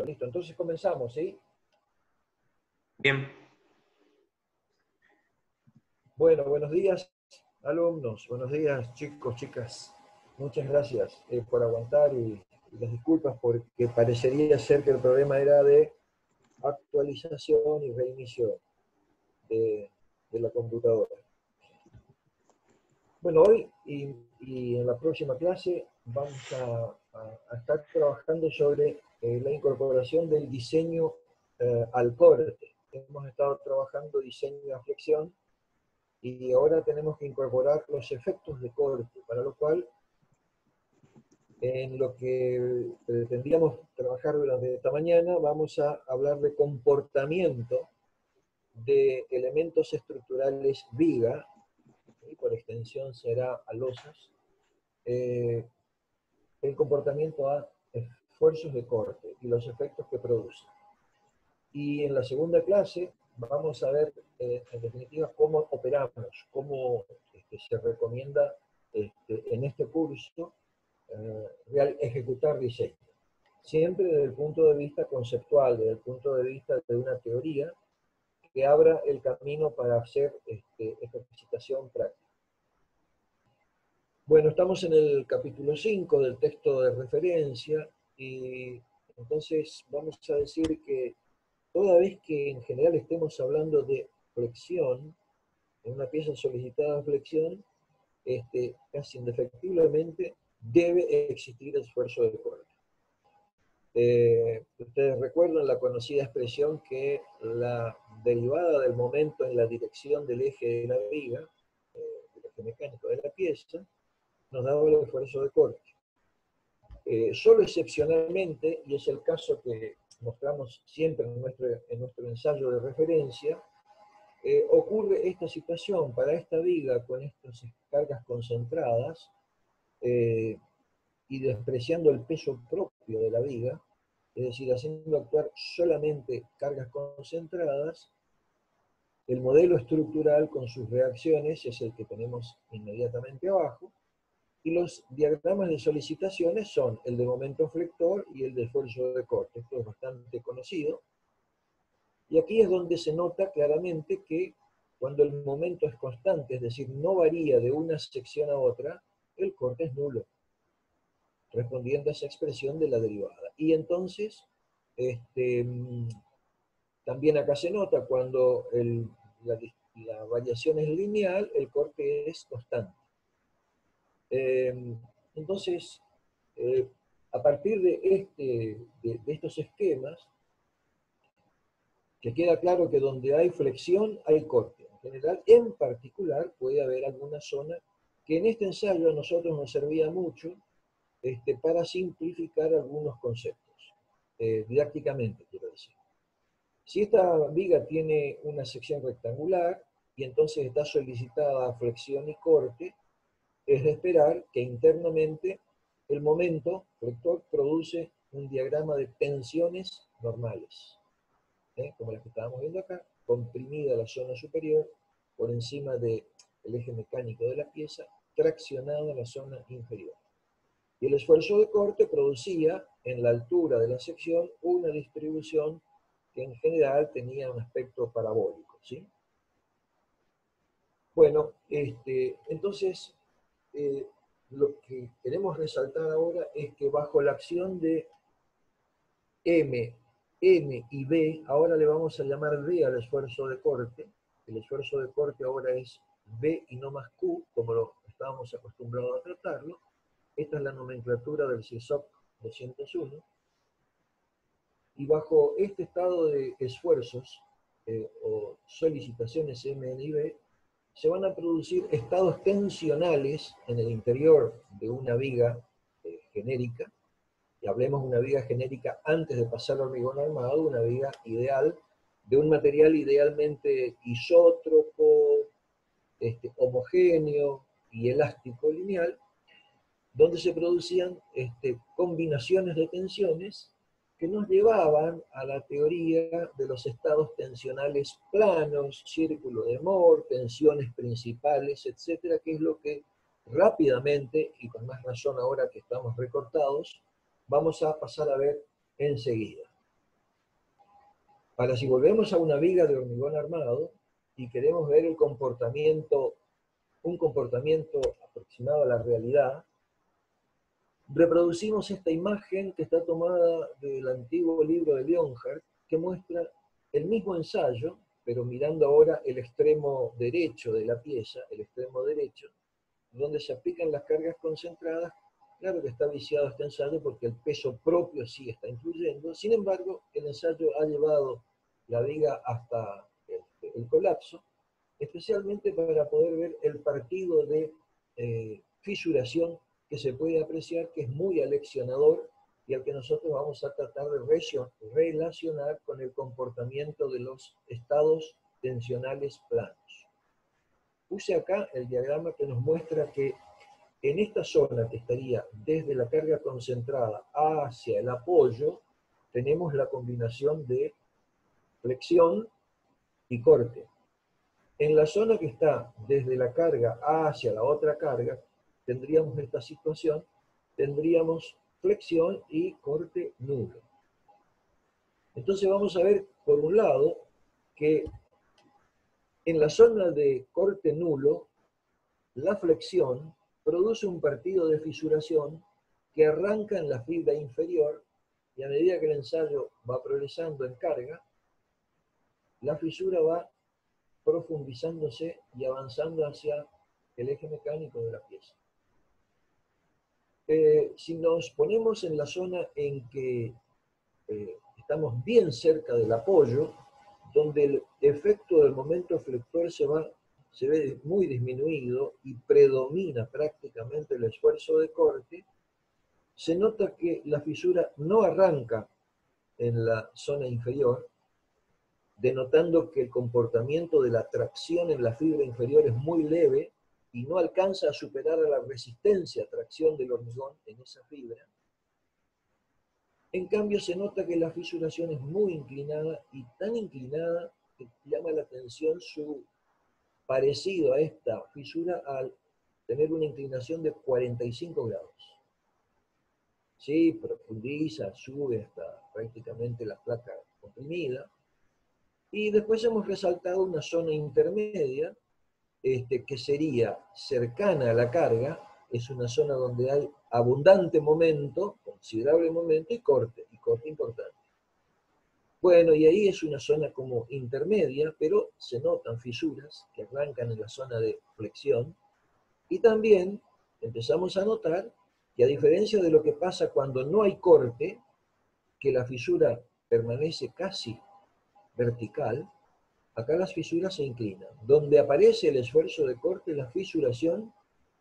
Listo, entonces comenzamos, ¿sí? Bien. Bueno, buenos días, alumnos. Buenos días, chicos, chicas. Muchas gracias por aguantar y las disculpas porque parecería ser que el problema era de actualización y reinicio de la computadora. Bueno, hoy y en la próxima clase vamos a estar trabajando sobre la incorporación del diseño al corte. Hemos estado trabajando diseño a flexión y ahora tenemos que incorporar los efectos de corte, para lo cual en lo que pretendíamos trabajar durante esta mañana vamos a hablar de comportamiento de elementos estructurales viga, y por extensión será a losas, el comportamiento a esfuerzos de corte y los efectos que produce. Y en la segunda clase vamos a ver, en definitiva, cómo operamos, cómo se recomienda en este curso ejecutar diseño. Siempre desde el punto de vista conceptual, desde el punto de vista de una teoría que abra el camino para hacer ejercitación práctica. Bueno, estamos en el capítulo 5 del texto de referencia y entonces vamos a decir que toda vez que en general estemos hablando de flexión, en una pieza solicitada de flexión, casi indefectiblemente debe existir esfuerzo de corte. Ustedes recuerdan la conocida expresión que la derivada del momento en la dirección del eje de la viga, del eje mecánico de la pieza, nos daba el esfuerzo de corte. Solo excepcionalmente, y es el caso que mostramos siempre en nuestro ensayo de referencia, ocurre esta situación para esta viga con estas cargas concentradas y despreciando el peso propio de la viga, es decir, haciendo actuar solamente cargas concentradas. El modelo estructural con sus reacciones es el que tenemos inmediatamente abajo, y los diagramas de solicitaciones son el de momento flector y el de esfuerzo de corte. Esto es bastante conocido. Y aquí es donde se nota claramente que cuando el momento es constante, es decir, no varía de una sección a otra, el corte es nulo, respondiendo a esa expresión de la derivada. Y entonces, también acá se nota cuando la variación es lineal, el corte es constante. Entonces, a partir de estos esquemas, que queda claro que donde hay flexión hay corte. En general, en particular, puede haber alguna zona que en este ensayo a nosotros nos servía mucho para simplificar algunos conceptos, didácticamente quiero decir. Si esta viga tiene una sección rectangular y entonces está solicitada flexión y corte, es de esperar que internamente el momento flector produce un diagrama de tensiones normales, como las que estábamos viendo acá, comprimida la zona superior por encima del eje mecánico de la pieza, traccionada la zona inferior. Y el esfuerzo de corte producía en la altura de la sección una distribución que en general tenía un aspecto parabólico, ¿sí? Bueno, entonces, lo que queremos resaltar ahora es que bajo la acción de M, N y B, ahora le vamos a llamar B al esfuerzo de corte. El esfuerzo de corte ahora es B y no más Q, como lo estábamos acostumbrados a tratarlo. Esta es la nomenclatura del CIESOC 201. Y bajo este estado de esfuerzos o solicitaciones M, N y B, se van a producir estados tensionales en el interior de una viga genérica, y hablemos de una viga genérica antes de pasar al hormigón armado, una viga ideal, de un material idealmente isótropo, homogéneo y elástico lineal, donde se producían combinaciones de tensiones que nos llevaban a la teoría de los estados tensionales planos, círculo de Moore, tensiones principales, etcétera, que es lo que rápidamente, y con más razón ahora que estamos recortados, vamos a pasar a ver enseguida. Para si volvemos a una viga de hormigón armado y queremos ver un comportamiento aproximado a la realidad, reproducimos esta imagen que está tomada del antiguo libro de Leonhardt, que muestra el mismo ensayo, pero mirando ahora el extremo derecho de la pieza, el extremo derecho, donde se aplican las cargas concentradas. Claro que está viciado este ensayo porque el peso propio sí está influyendo, sin embargo, el ensayo ha llevado la viga hasta el colapso, especialmente para poder ver el partido de fisuración que se puede apreciar, que es muy aleccionador y al que nosotros vamos a tratar de relacionar con el comportamiento de los estados tensionales planos. Puse acá el diagrama que nos muestra que en esta zona que estaría desde la carga concentrada hacia el apoyo, tenemos la combinación de flexión y corte. En la zona que está desde la carga hacia la otra carga, tendríamos esta situación, tendríamos flexión y corte nulo. Entonces vamos a ver, por un lado, que en la zona de corte nulo, la flexión produce un partido de fisuración que arranca en la fibra inferior y a medida que el ensayo va progresando en carga, la fisura va profundizándose y avanzando hacia el eje mecánico de la pieza. Si nos ponemos en la zona en que estamos bien cerca del apoyo, donde el efecto del momento flector se ve muy disminuido y predomina prácticamente el esfuerzo de corte, se nota que la fisura no arranca en la zona inferior, denotando que el comportamiento de la tracción en la fibra inferior es muy leve y no alcanza a superar a la resistencia a tracción del hormigón en esa fibra. En cambio, se nota que la fisuración es muy inclinada y tan inclinada que llama la atención su parecido a esta fisura al tener una inclinación de 45 grados. Sí, profundiza, sube hasta prácticamente la placa comprimida. Y después hemos resaltado una zona intermedia, que sería cercana a la carga, es una zona donde hay abundante momento, considerable momento y corte importante. Bueno, y ahí es una zona como intermedia, pero se notan fisuras que arrancan en la zona de flexión, y también empezamos a notar que a diferencia de lo que pasa cuando no hay corte, que la fisura permanece casi vertical, acá las fisuras se inclinan. Donde aparece el esfuerzo de corte, la fisuración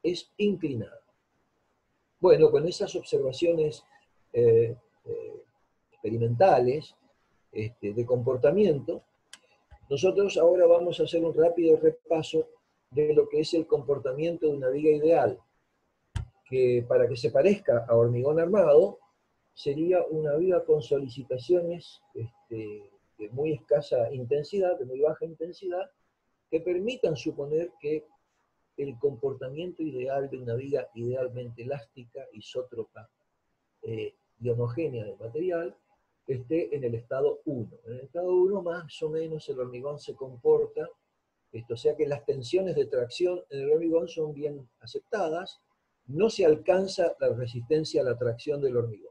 es inclinada. Bueno, con esas observaciones experimentales de comportamiento, nosotros ahora vamos a hacer un rápido repaso de lo que es el comportamiento de una viga ideal, que para que se parezca a hormigón armado, sería una viga con solicitaciones de muy escasa intensidad, de muy baja intensidad, que permitan suponer que el comportamiento ideal de una viga idealmente elástica, isótropa y homogénea del material, esté en el estado 1. En el estado 1 más o menos el hormigón se comporta, o sea que las tensiones de tracción en el hormigón son bien aceptadas, no se alcanza la resistencia a la tracción del hormigón.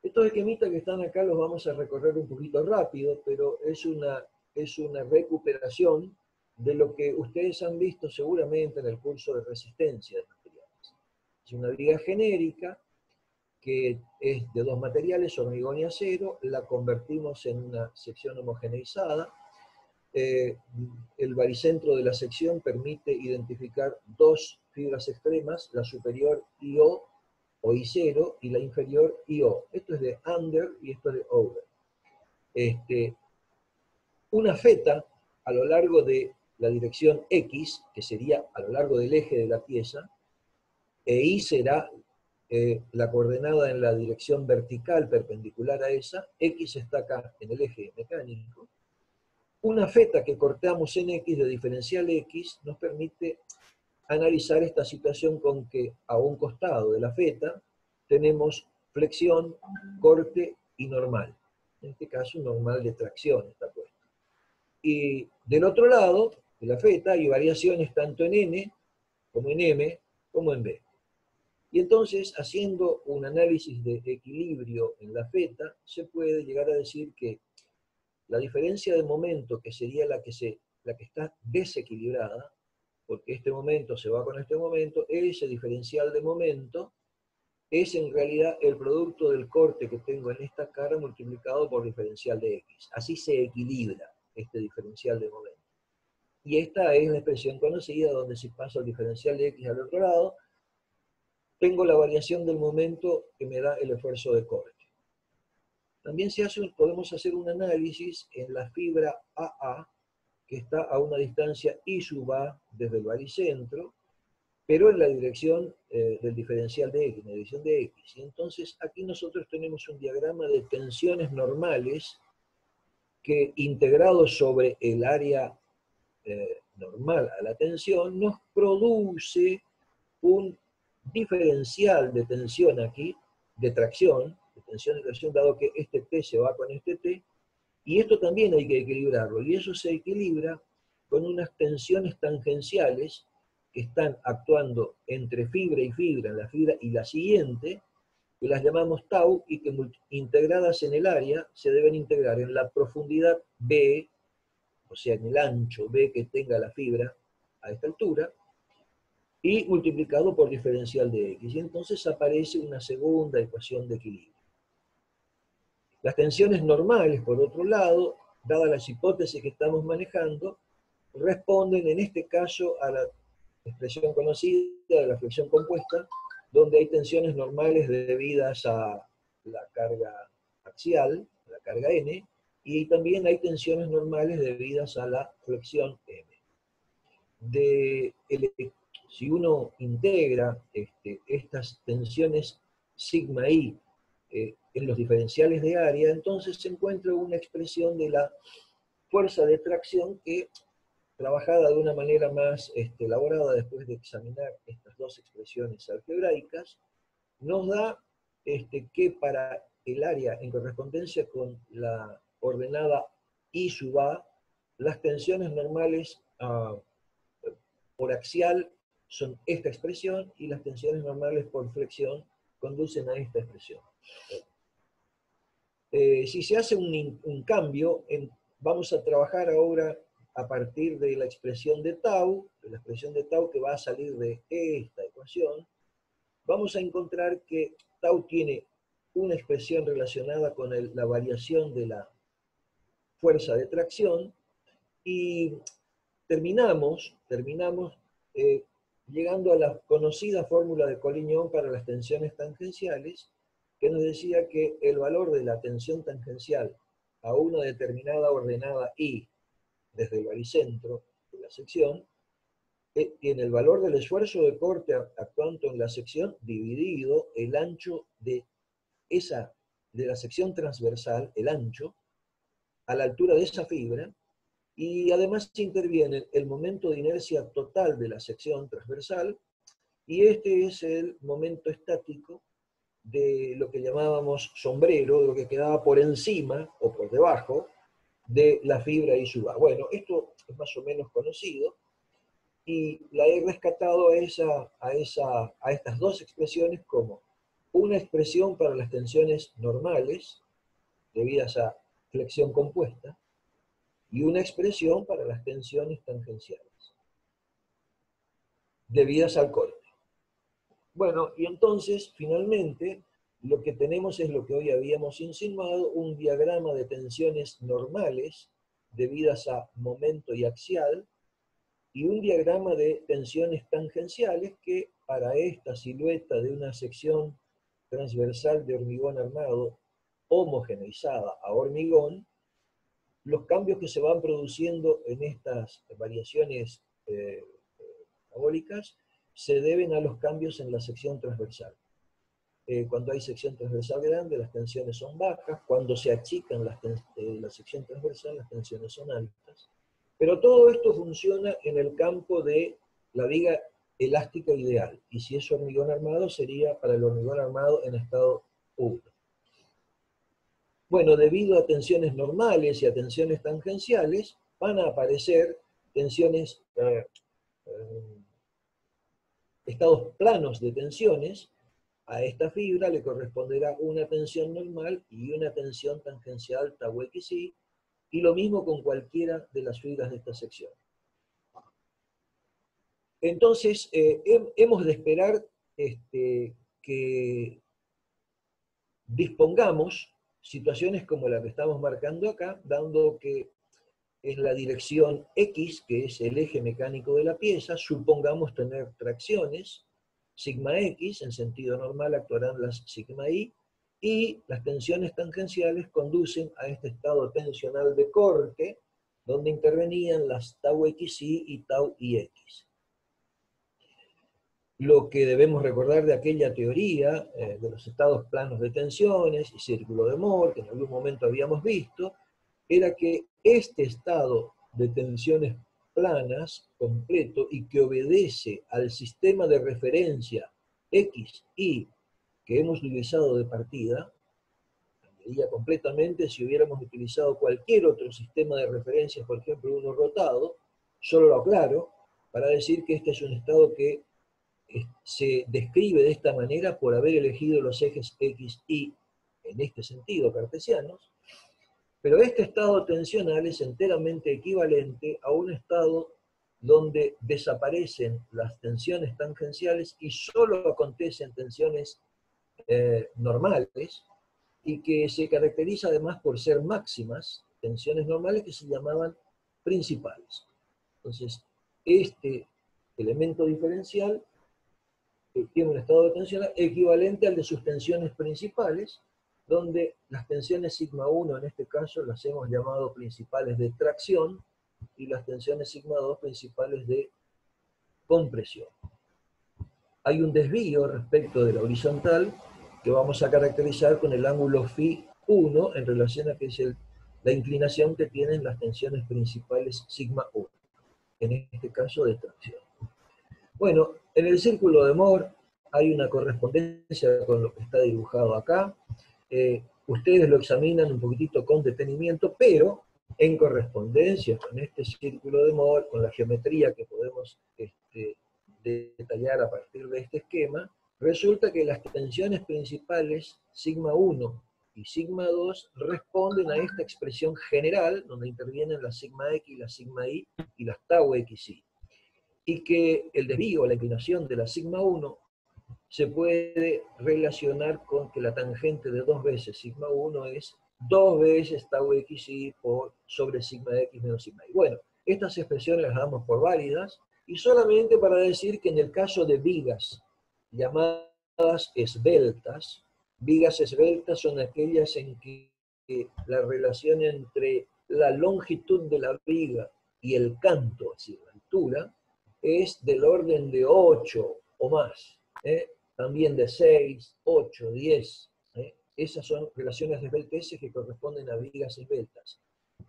Estos esquemitas que están acá los vamos a recorrer un poquito rápido, pero es una recuperación de lo que ustedes han visto seguramente en el curso de resistencia de materiales. Es una viga genérica que es de dos materiales, hormigón y acero, la convertimos en una sección homogeneizada. El baricentro de la sección permite identificar dos fibras extremas, la superior IO o I0 y la inferior IO. Esto es de under y esto es de over. Una feta a lo largo de la dirección X, que sería a lo largo del eje de la pieza, e Y será la coordenada en la dirección vertical perpendicular a esa, X está acá en el eje mecánico. Una feta que cortamos en X de diferencial X nos permite analizar esta situación con que a un costado de la feta tenemos flexión, corte y normal. En este caso, un normal de tracción está puesto. Y del otro lado, de la feta, hay variaciones tanto en N, como en M, como en B. Y entonces, haciendo un análisis de equilibrio en la feta, se puede llegar a decir que la diferencia de momento, que sería la que está desequilibrada, porque este momento se va con este momento, ese diferencial de momento es en realidad el producto del corte que tengo en esta cara multiplicado por diferencial de X. Así se equilibra este diferencial de momento. Y esta es la expresión conocida donde si paso el diferencial de X al otro lado, tengo la variación del momento que me da el esfuerzo de corte. También podemos hacer un análisis en la fibra AA, que está a una distancia I sub A desde el baricentro, pero en la dirección del diferencial de X, en la dirección de X. Y entonces aquí nosotros tenemos un diagrama de tensiones normales que, integrado sobre el área normal a la tensión, nos produce un diferencial de tensión aquí, de tracción, de tensión y tracción, dado que este T se va con este T, y esto también hay que equilibrarlo, y eso se equilibra con unas tensiones tangenciales que están actuando entre fibra y fibra, en la fibra y la siguiente, que las llamamos tau, y que integradas en el área se deben integrar en la profundidad B, o sea, en el ancho B que tenga la fibra a esta altura, y multiplicado por diferencial de X. Y entonces aparece una segunda ecuación de equilibrio. Las tensiones normales, por otro lado, dadas las hipótesis que estamos manejando, responden en este caso a la expresión conocida de la flexión compuesta, donde hay tensiones normales debidas a la carga axial, la carga N, y también hay tensiones normales debidas a la flexión M. Si uno integra estas tensiones sigma I en los diferenciales de área, entonces se encuentra una expresión de la fuerza de tracción que, trabajada de una manera más elaborada después de examinar estas dos expresiones algebraicas, nos da que para el área en correspondencia con la ordenada I sub A, las tensiones normales por axial son esta expresión y las tensiones normales por flexión conducen a esta expresión. Si se hace un cambio, vamos a trabajar ahora a partir de la expresión de tau, que va a salir de esta ecuación. Vamos a encontrar que tau tiene una expresión relacionada con la variación de la fuerza de tracción, y terminamos llegando a la conocida fórmula de Collignon para las tensiones tangenciales, que nos decía que el valor de la tensión tangencial a una determinada ordenada I desde el baricentro de la sección tiene el valor del esfuerzo de corte actuando en la sección dividido el ancho de la sección transversal, el ancho, a la altura de esa fibra, y además interviene el momento de inercia total de la sección transversal, y este es el momento estático de lo que llamábamos sombrero, de lo que quedaba por encima o por debajo de la fibra I sub A. Bueno, esto es más o menos conocido, y la he rescatado a estas dos expresiones como una expresión para las tensiones normales, debidas a flexión compuesta, y una expresión para las tensiones tangenciales, debidas al corte. Bueno, y entonces, finalmente, lo que tenemos es lo que hoy habíamos insinuado, un diagrama de tensiones normales, debidas a momento y axial, y un diagrama de tensiones tangenciales que, para esta silueta de una sección transversal de hormigón armado homogeneizada a hormigón, los cambios que se van produciendo en estas variaciones parabólicas se deben a los cambios en la sección transversal. Cuando hay sección transversal grande, las tensiones son bajas; cuando se achican la sección transversal, las tensiones son altas. Pero todo esto funciona en el campo de la viga elástica ideal, y si es hormigón armado, sería para el hormigón armado en estado 1. Bueno, debido a tensiones normales y a tensiones tangenciales, van a aparecer tensiones, estados planos de tensiones. A esta fibra le corresponderá una tensión normal y una tensión tangencial tau xi, y lo mismo con cualquiera de las fibras de esta sección. Entonces, hemos de esperar que dispongamos situaciones como la que estamos marcando acá, dando que en la dirección X, que es el eje mecánico de la pieza, supongamos tener tracciones, sigma X, en sentido normal actuarán las sigma Y, y las tensiones tangenciales conducen a este estado tensional de corte, donde intervenían las tau xi y tau ix. Lo que debemos recordar de aquella teoría de los estados planos de tensiones y círculo de Mohr, que en algún momento habíamos visto, era que este estado de tensiones planas completo y que obedece al sistema de referencia X, Y que hemos utilizado de partida, cambiaría completamente si hubiéramos utilizado cualquier otro sistema de referencia, por ejemplo uno rotado. Solo lo aclaro para decir que este es un estado que se describe de esta manera por haber elegido los ejes X, Y en este sentido cartesianos, pero este estado tensional es enteramente equivalente a un estado donde desaparecen las tensiones tangenciales y solo acontecen tensiones normales, y que se caracteriza además por ser máximas, tensiones normales que se llamaban principales. Entonces, este elemento diferencial tiene un estado de tensión equivalente al de sus tensiones principales, donde las tensiones sigma 1 en este caso las hemos llamado principales de tracción, y las tensiones sigma 2 principales de compresión. Hay un desvío respecto de la horizontal que vamos a caracterizar con el ángulo φ1 en relación a que es la inclinación que tienen las tensiones principales sigma 1, en este caso de tracción. Bueno, en el círculo de Mohr hay una correspondencia con lo que está dibujado acá. Ustedes lo examinan un poquitito con detenimiento, pero en correspondencia con este círculo de Mohr, con la geometría que podemos detallar a partir de este esquema, resulta que las tensiones principales sigma 1 y sigma 2 responden a esta expresión general, donde intervienen la sigma X, la sigma Y y las tau xi. Y que el desvío, la inclinación de la sigma 1 se puede relacionar con que la tangente de 2 veces sigma 1 es 2 veces tau xi por sobre sigma x menos sigma y. Bueno, estas expresiones las damos por válidas, y solamente para decir que en el caso de vigas llamadas esbeltas son aquellas en que la relación entre la longitud de la viga y el canto, es decir, la altura, es del orden de 8 o más, también de 6, 8, 10. Esas son relaciones de esbeltez que corresponden a vigas esbeltas.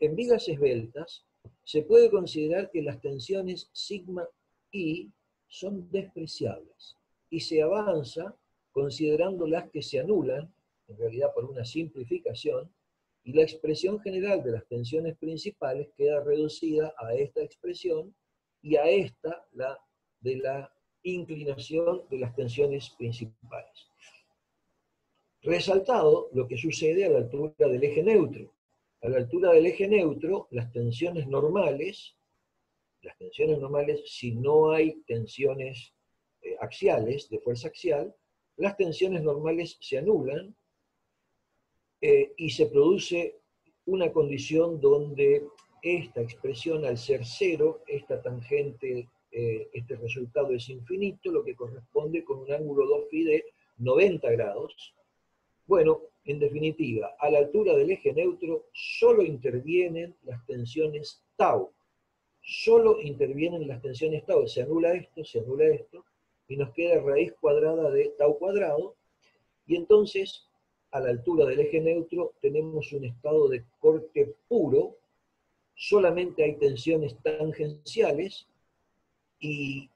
En vigas esbeltas se puede considerar que las tensiones sigma y son despreciables, y se avanza considerando las que se anulan, en realidad por una simplificación, y la expresión general de las tensiones principales queda reducida a esta expresión, y a esta, la de la inclinación de las tensiones principales. Resaltado lo que sucede a la altura del eje neutro. A la altura del eje neutro, las tensiones normales, si no hay tensiones axiales, de fuerza axial, las tensiones normales se anulan y se produce una condición donde esta expresión, al ser cero, esta tangente, este resultado es infinito, lo que corresponde con un ángulo 2φ de 90 grados. Bueno, en definitiva, a la altura del eje neutro solo intervienen las tensiones tau. Solo intervienen las tensiones tau. Se anula esto, y nos queda raíz cuadrada de tau cuadrado, y entonces a la altura del eje neutro tenemos un estado de corte puro, solamente hay tensiones tangenciales, y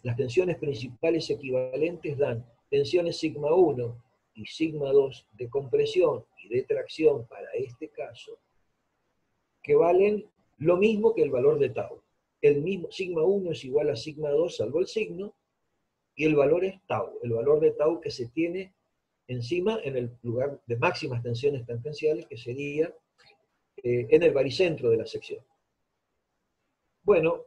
las tensiones principales equivalentes dan tensiones sigma 1 y sigma 2 de compresión y de tracción para este caso, que valen lo mismo que el valor de tau. El mismo, sigma 1 es igual a sigma 2 salvo el signo, y el valor es tau, el valor de tau que se tiene encima en el lugar de máximas tensiones tangenciales, que sería en el baricentro de la sección. Bueno,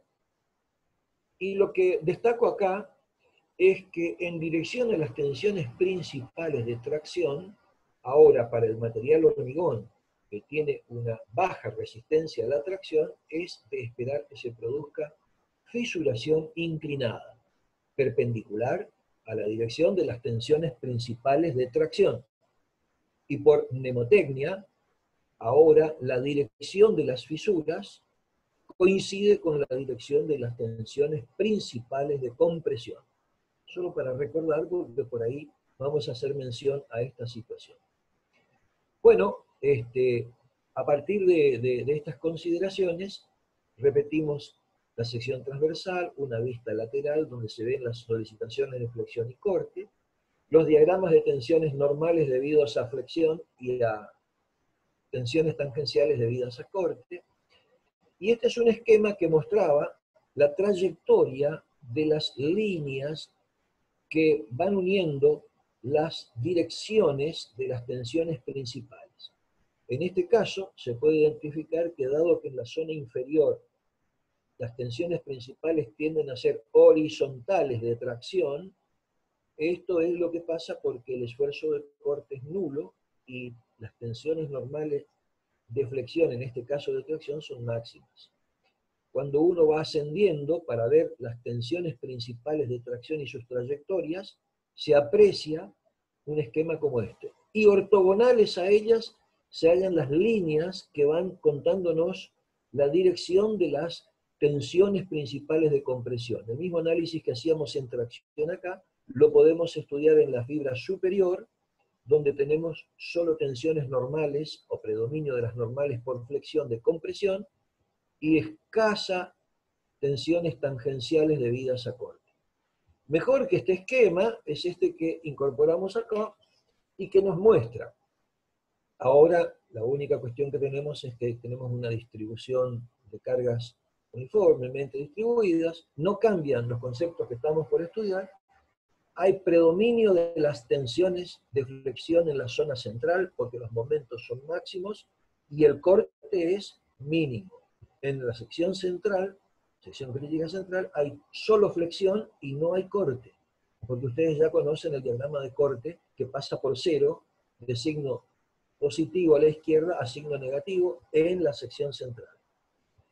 y lo que destaco acá es que en dirección a las tensiones principales de tracción, ahora para el material hormigón, que tiene una baja resistencia a la tracción, es de esperar que se produzca fisuración inclinada, perpendicular a la dirección de las tensiones principales de tracción. Y por mnemotecnia, ahora la dirección de las fisuras coincide con la dirección de las tensiones principales de compresión. Solo para recordar, porque por ahí vamos a hacer mención a esta situación. Bueno, a partir de estas consideraciones, repetimos la sección transversal, una vista lateral donde se ven las solicitaciones de flexión y corte, los diagramas de tensiones normales debidos a flexión y a tensiones tangenciales debidas a corte, y este es un esquema que mostraba la trayectoria de las líneas que van uniendo las direcciones de las tensiones principales. En este caso, se puede identificar que dado que en la zona inferior las tensiones principales tienden a ser horizontales de tracción, esto es lo que pasa porque el esfuerzo de corte es nulo y las tensiones normales de flexión, en este caso de tracción, son máximas. Cuando uno va ascendiendo para ver las tensiones principales de tracción y sus trayectorias, se aprecia un esquema como este. Y ortogonales a ellas se hallan las líneas que van contándonos la dirección de las tensiones principales de compresión. El mismo análisis que hacíamos en tracción acá, lo podemos estudiar en la fibra superior, donde tenemos solo tensiones normales o predominio de las normales por flexión de compresión, y escasa tensiones tangenciales debidas a corte. Mejor que este esquema es este que incorporamos acá y que nos muestra. Ahora la única cuestión que tenemos es que tenemos una distribución de cargas uniformemente distribuidas, no cambian los conceptos que estamos por estudiar, hay predominio de las tensiones de flexión en la zona central porque los momentos son máximos y el corte es mínimo. En la sección central, sección crítica central, hay solo flexión y no hay corte, porque ustedes ya conocen el diagrama de corte que pasa por cero, de signo positivo a la izquierda a signo negativo en la sección central.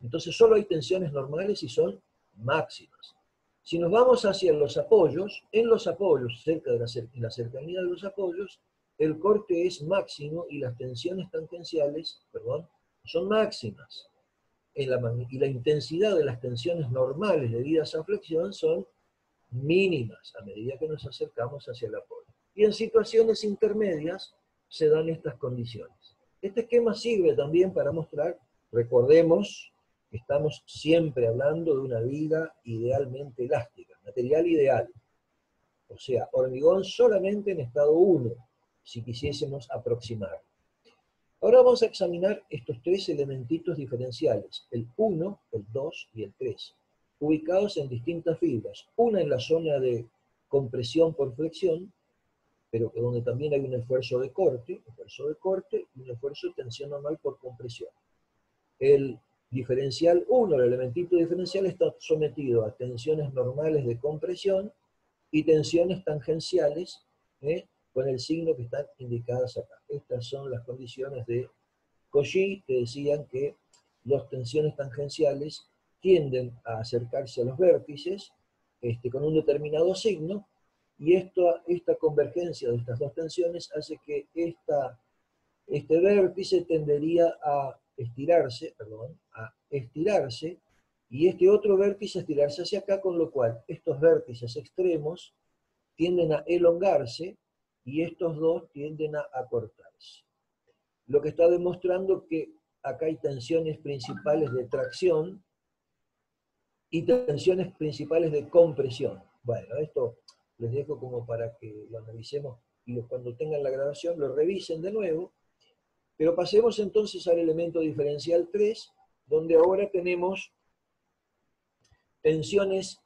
Entonces solo hay tensiones normales y son máximas. Si nos vamos hacia los apoyos, en los apoyos, cerca de la cercanía de los apoyos, el corte es máximo y las tensiones tangenciales, son máximas. Y la intensidad de las tensiones normales debidas a flexión son mínimas a medida que nos acercamos hacia el apoyo. Y en situaciones intermedias se dan estas condiciones. Este esquema sirve también para mostrar, recordemos, estamos siempre hablando de una viga idealmente elástica, material ideal. O sea, hormigón solamente en estado 1, si quisiésemos aproximar. Ahora vamos a examinar estos tres elementitos diferenciales, el 1, el 2 y el 3, ubicados en distintas fibras. Una en la zona de compresión por flexión, pero donde también hay un esfuerzo de corte y un esfuerzo de tensión normal por compresión. El diferencial 1, el elementito diferencial, está sometido a tensiones normales de compresión y tensiones tangenciales, con el signo que están indicadas acá. Estas son las condiciones de Cauchy, que decían que las tensiones tangenciales tienden a acercarse a los vértices con un determinado signo, y esta convergencia de estas dos tensiones hace que este vértice tendería a estirarse, y este otro vértice a estirarse hacia acá, con lo cual estos vértices extremos tienden a elongarse y estos dos tienden a acortarse. Lo que está demostrando que acá hay tensiones principales de tracción y tensiones principales de compresión. Bueno, esto les dejo como para que lo analicemos y cuando tengan la grabación lo revisen de nuevo. Pero pasemos entonces al elemento diferencial 3, donde ahora tenemos tensiones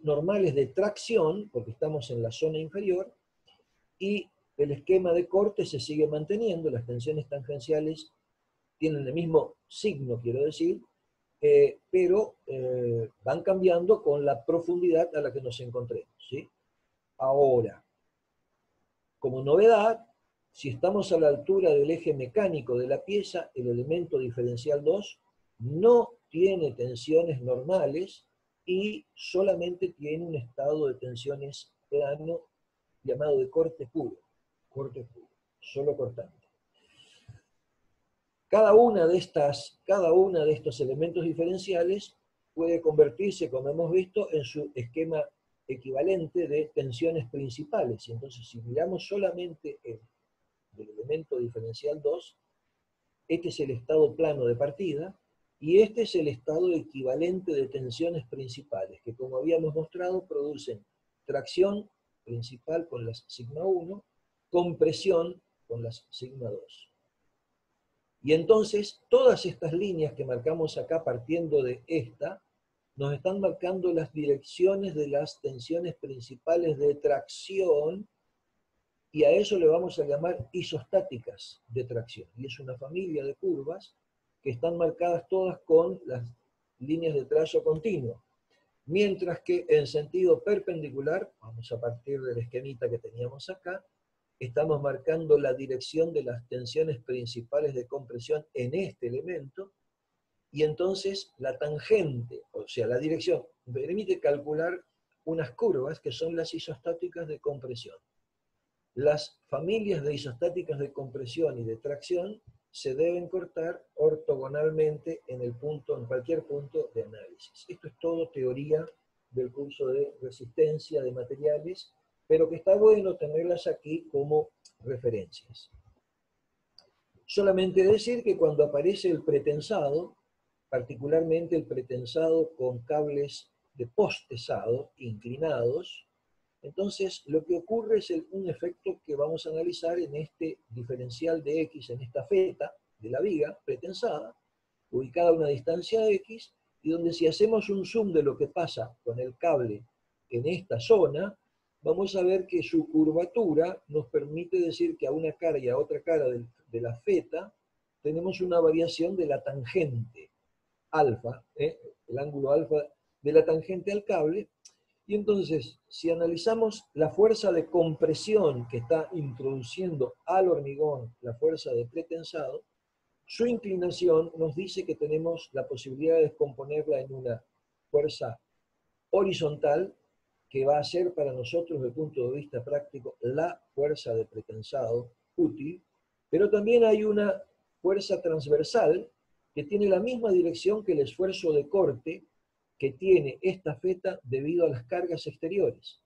normales de tracción, porque estamos en la zona inferior, y el esquema de corte se sigue manteniendo, las tensiones tangenciales tienen el mismo signo, quiero decir, pero van cambiando con la profundidad a la que nos encontremos, ¿sí? Ahora, como novedad, si estamos a la altura del eje mecánico de la pieza, el elemento diferencial 2 no tiene tensiones normales y solamente tiene un estado de tensiones plano llamado de corte puro, solo cortante. Cada una de estos elementos diferenciales puede convertirse, como hemos visto, en su esquema equivalente de tensiones principales. Y entonces, si miramos solamente el elemento diferencial 2, este es el estado plano de partida, y este es el estado equivalente de tensiones principales, que como habíamos mostrado, producen tracción principal con las sigma 1, compresión con las sigma 2. Y entonces, todas estas líneas que marcamos acá partiendo de esta, nos están marcando las direcciones de las tensiones principales de tracción, y a eso le vamos a llamar isostáticas de tracción. Y es una familia de curvas que están marcadas todas con las líneas de trazo continuo. Mientras que en sentido perpendicular, vamos a partir del esquemita que teníamos acá, estamos marcando la dirección de las tensiones principales de compresión en este elemento, y entonces la tangente, o sea, la dirección, permite calcular unas curvas que son las isostáticas de compresión. Las familias de isostáticas de compresión y de tracción se deben cortar ortogonalmente en cualquier punto de análisis. Esto es todo teoría del curso de resistencia de materiales, pero que está bueno tenerlas aquí como referencias. Solamente decir que cuando aparece el pretensado, particularmente el pretensado con cables de posttesado inclinados, entonces lo que ocurre es un efecto que vamos a analizar en este diferencial de X, en esta feta de la viga pretensada, ubicada a una distancia X, y donde si hacemos un zoom de lo que pasa con el cable en esta zona, vamos a ver que su curvatura nos permite decir que a una cara y a otra cara de la feta tenemos una variación de la tangente alfa, el ángulo alfa de la tangente al cable. Y entonces, si analizamos la fuerza de compresión que está introduciendo al hormigón la fuerza de pretensado, su inclinación nos dice que tenemos la posibilidad de descomponerla en una fuerza horizontal, que va a ser para nosotros, desde el punto de vista práctico, la fuerza de pretensado útil, pero también hay una fuerza transversal que tiene la misma dirección que el esfuerzo de corte que tiene esta feta debido a las cargas exteriores.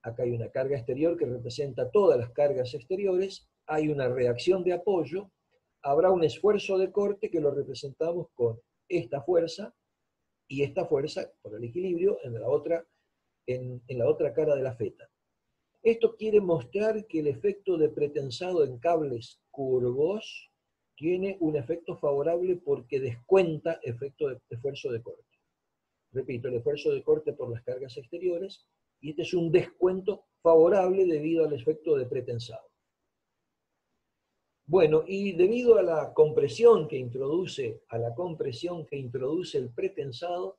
Acá hay una carga exterior que representa todas las cargas exteriores, hay una reacción de apoyo, habrá un esfuerzo de corte que lo representamos con esta fuerza, y esta fuerza, por el equilibrio, en la otra cara de la feta. Esto quiere mostrar que el efecto de pretensado en cables curvos tiene un efecto favorable porque descuenta efecto de esfuerzo de corte. Repito, el esfuerzo de corte por las cargas exteriores, y este es un descuento favorable debido al efecto de pretensado. Bueno, y debido a la compresión que introduce el pretensado,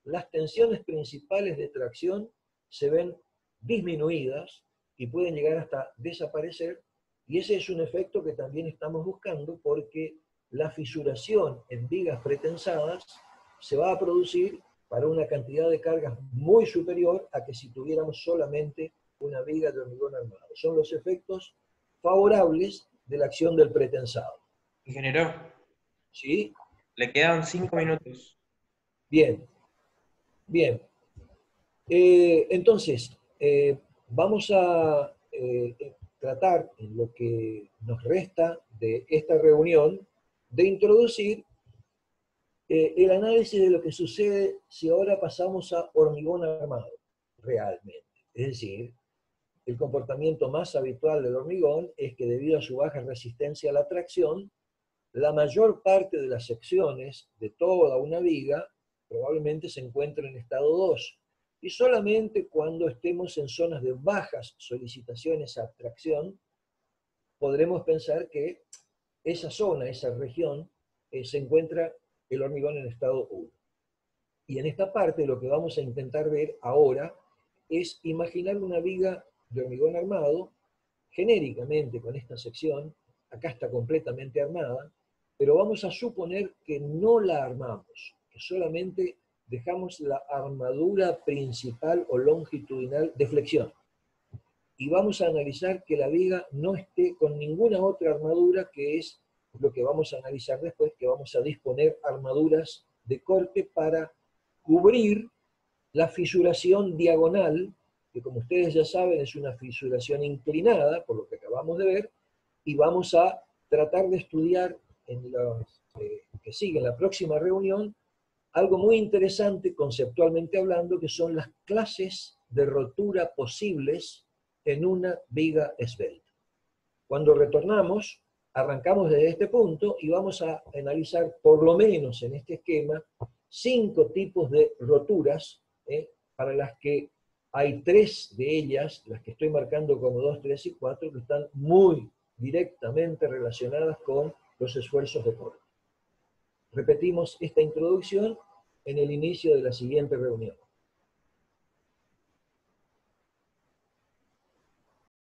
las tensiones principales de tracción se ven disminuidas y pueden llegar hasta desaparecer, y ese es un efecto que también estamos buscando porque la fisuración en vigas pretensadas se va a producir para una cantidad de cargas muy superior a que si tuviéramos solamente una viga de hormigón armado. Son los efectos favorables de la acción del pretensado. Ingeniero, ¿Sí? le quedan 5 minutos. Bien. Bien. Entonces, vamos a tratar, en lo que nos resta de esta reunión, de introducir el análisis de lo que sucede si ahora pasamos a hormigón armado, realmente. Es decir, el comportamiento más habitual del hormigón es que debido a su baja resistencia a la tracción, la mayor parte de las secciones de toda una viga probablemente se encuentren en estado 2. Y solamente cuando estemos en zonas de bajas solicitaciones a tracción, podremos pensar que esa zona, esa región, se encuentra el hormigón en estado 1. Y en esta parte lo que vamos a intentar ver ahora es imaginar una viga de hormigón armado, genéricamente con esta sección, acá está completamente armada, pero vamos a suponer que no la armamos, que solamente dejamos la armadura principal o longitudinal de flexión. Y vamos a analizar que la viga no esté con ninguna otra armadura, que es lo que vamos a analizar después, que vamos a disponer armaduras de corte para cubrir la fisuración diagonal, que como ustedes ya saben es una fisuración inclinada, por lo que acabamos de ver, y vamos a tratar de estudiar en los que siguen la próxima reunión algo muy interesante conceptualmente hablando, que son las clases de rotura posibles en una viga esbelta. Cuando retornamos, arrancamos desde este punto y vamos a analizar, por lo menos en este esquema, 5 tipos de roturas, para las que hay 3 de ellas, las que estoy marcando como 2, 3 y 4, que están muy directamente relacionadas con los esfuerzos de corte. Repetimos esta introducción en el inicio de la siguiente reunión.